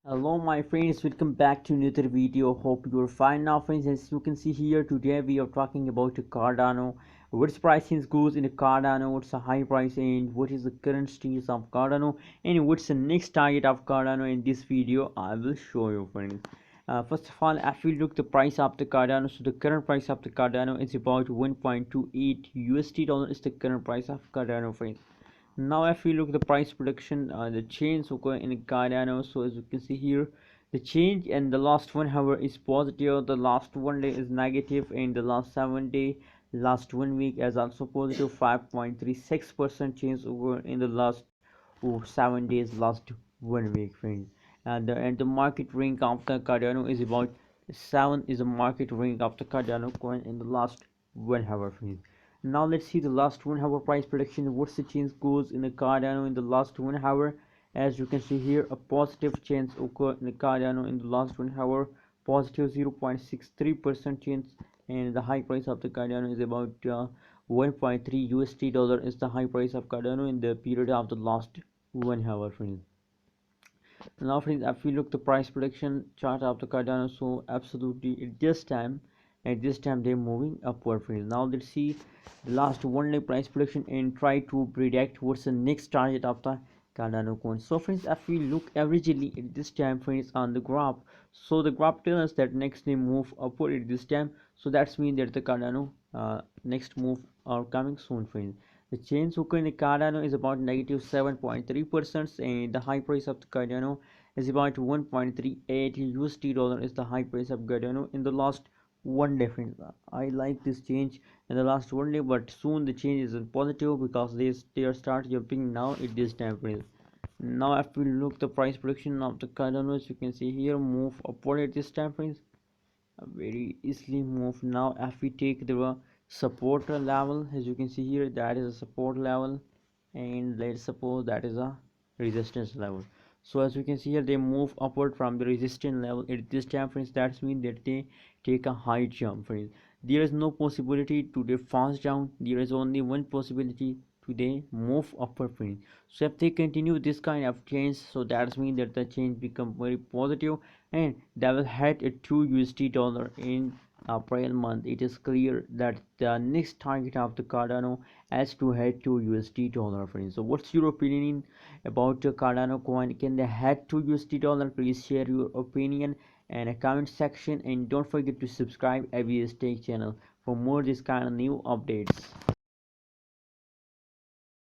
Hello my friends, welcome back to another video. Hope you're fine now friends. As you can see here, today we are talking about Cardano. What's pricing goes in Cardano, what's the high price and what is the current status of Cardano, and what's the next target of Cardano. In this video I will show you friends. First of all, if we look the price of the Cardano, so the current price of the Cardano is about 1.28 USD dollar is the current price of Cardano friends. Now if we look at the price prediction, the change occur in Cardano. So as you can see here, the change in the last 1 hour is positive, the last 1 day is negative, and the last 7 day, last 1 week is also positive. 5.36% change over in the last 7 days, last 1 week friends. And the market rank of the Cardano is about 7 is the market rank of the Cardano coin in the last 1 hour friends. Now let's see the last 1 hour price prediction. What's the change goes in the Cardano in the last 1 hour? As you can see here, a positive change occurred in the Cardano in the last 1 hour, positive 0.63% change, and the high price of the Cardano is about 1.3 USD dollar is the high price of Cardano in the period of the last 1 hour friends. Now friends, if we look the price prediction chart of the Cardano, so absolutely at this time they're moving upward friends. Now let's see the last 1 day price prediction and try to predict what's the next target of the Cardano coin. So friends, if we look averagely at this time friends on the graph, so the graph tells us that next they move upward at this time, so that's mean that the Cardano next move are coming soon friends. The change occurred in the Cardano is about negative 7.3%, and the high price of the Cardano is about 1.38 USD dollar is the high price of Cardano in the last 1 day friends. I like this change in the last 1 day, but soon the change is positive because they are start jumping now at this time friends. Now if we look the price prediction of the Cardano, as you can see here, move upward at this time friends, very easily move. Now if we take the support level, as you can see here, that is a support level, and let's suppose that is a resistance level. So as you can see here, they move upward from the resistance level at this time friends. That means that they take a high jump friends. There is no possibility to the fast down, there is only one possibility to they move upward friends. So if they continue this kind of change, so that means that the change become very positive, and they will hit a 2 USD dollar in April month. It is clear that the next target of the Cardano has to head to USD dollar friends. So what's your opinion about the Cardano coin? Can they head to USD dollar? Please share your opinion in a comment section, and don't forget to subscribe ABS Tech channel for more this kind of new updates.